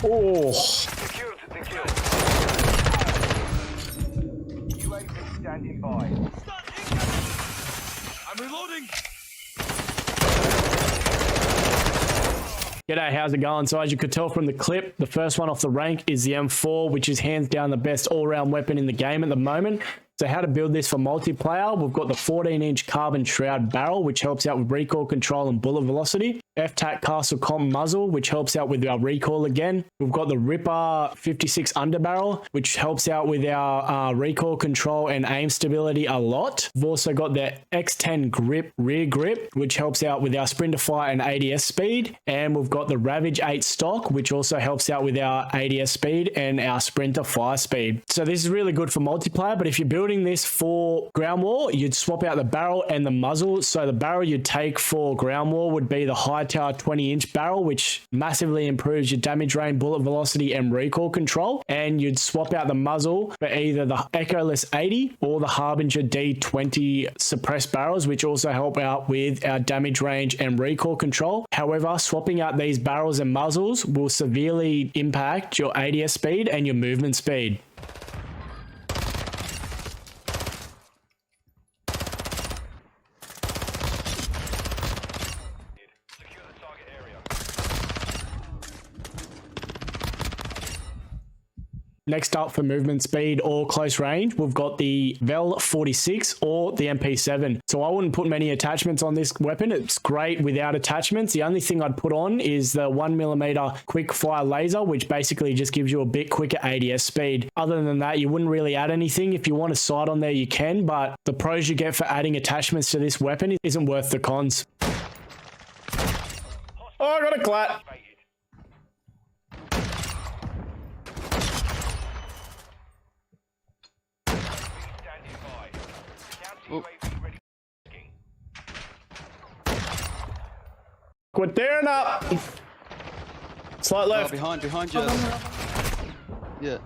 Oh. Secured the kill. UAV standing by. I'm reloading. G'day, how's it going? So as you could tell from the clip, the first one off the rank is the M4, which is hands down the best all-round weapon in the game at the moment. So how to build this for multiplayer, we've got the 14-inch carbon shroud barrel, which helps out with recoil control and bullet velocity. F-Tac castle comp muzzle, which helps out with our recoil again. We've got the Ripper 56 underbarrel, which helps out with our recoil control and aim stability a lot. We've also got the X10 grip rear grip, which helps out with our sprint to fire and ADS speed. And we've got the Ravage 8 stock, which also helps out with our ADS speed and our sprint to fire speed. So this is really good for multiplayer, but if you're building this for ground war, you'd swap out the barrel and the muzzle. So the barrel you'd take for ground war would be the high tower 20-inch barrel, which massively improves your damage range, bullet velocity, and recoil control. And you'd swap out the muzzle for either the Echoless 80 or the Harbinger D20 suppressed barrels, which also help out with our damage range and recoil control. However, swapping out these barrels and muzzles will severely impact your ADS speed and your movement speed. Next up for movement speed or close range, we've got the Vel 46 or the MP7. So I wouldn't put many attachments on this weapon. It's great without attachments. The only thing I'd put on is the 1mm quick fire laser, which basically just gives you a bit quicker ADS speed. Other than that, you wouldn't really add anything. If you want a sight on there, you can, but the pros you get for adding attachments to this weapon isn't worth the cons. Oh, I got a clat. We're tearing up. Slight left. Oh, behind you. Yeah.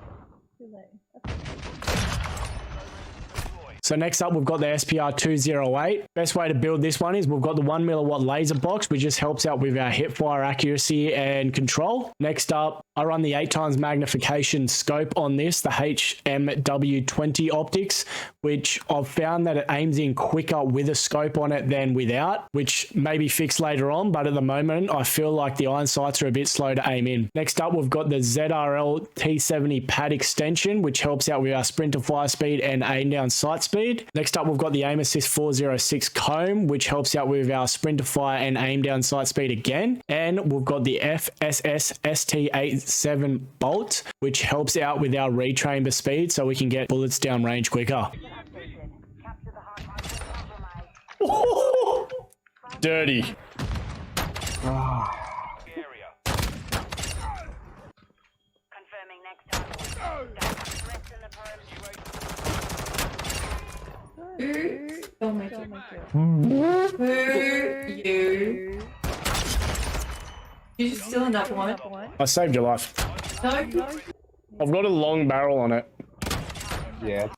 So next up, we've got the SPR 208. Best way to build this one is we've got the 1mW laser box, which just helps out with our hip fire accuracy and control. Next up, I run the 8x magnification scope on this, the HMW20 optics, which I've found that it aims in quicker with a scope on it than without, which may be fixed later on, but at the moment, I feel like the iron sights are a bit slow to aim in. Next up, we've got the ZRL T70 pad extension, which helps out with our sprint to fire speed and aim down sight speed. Next up, we've got the Aim Assist 406 comb, which helps out with our sprint to fire and aim down sight speed again. And we've got the FSS ST87 bolt, which helps out with our rechamber speed so we can get bullets down range quicker. Dirty. Oh my god. Who? You? You just steal another one? I saved your life. No. I've got a long barrel on it. Yeah.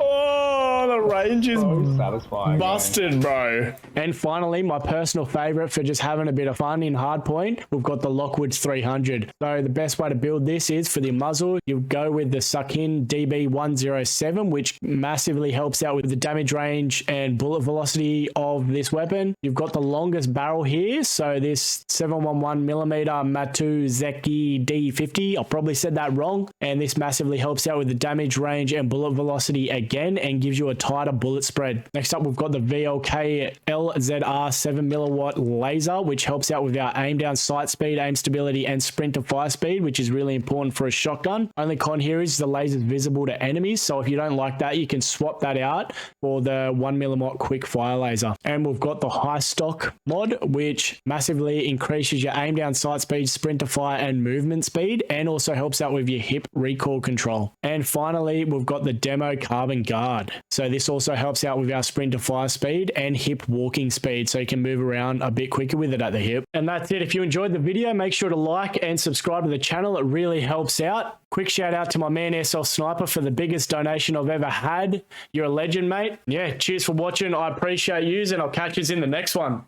Oh, the range is So satisfying. busted, bro. And finally, my personal favorite for just having a bit of fun in hardpoint, we've got the LOCKWOOD 300. So the best way to build this is for the muzzle, you go with the Suckin DB107, which massively helps out with the damage range and bullet velocity of this weapon. You've got the longest barrel here, so this 711mm Matu Zeki D50, I probably said that wrong, and this massively helps out with the damage range and bullet velocity again and gives you a tighter bullet spread. Next up, we've got the VLK LZR 7mW laser, which helps out with our aim down sight speed, aim stability, and sprint to fire speed, which is really important for a shotgun. Only con here is the laser is visible to enemies, so if you don't like that, you can swap that out for the 1mm quick fire laser. And we've got the high stock mod, which massively increases your aim down sight speed, sprint to fire, and movement speed, and also helps out with your hip recoil control. And finally, we've got the demo carbon guard. So this also also helps out with our sprint to fire speed and hip walking speed, so you can move around a bit quicker with it at the hip. And that's it. If you enjoyed the video, make sure to like and subscribe to the channel. It really helps out. Quick shout out to my man Airsoft Sniper for the biggest donation I've ever had. You're a legend, mate. Yeah, cheers for watching. I appreciate yous, and I'll catch yous in the next one.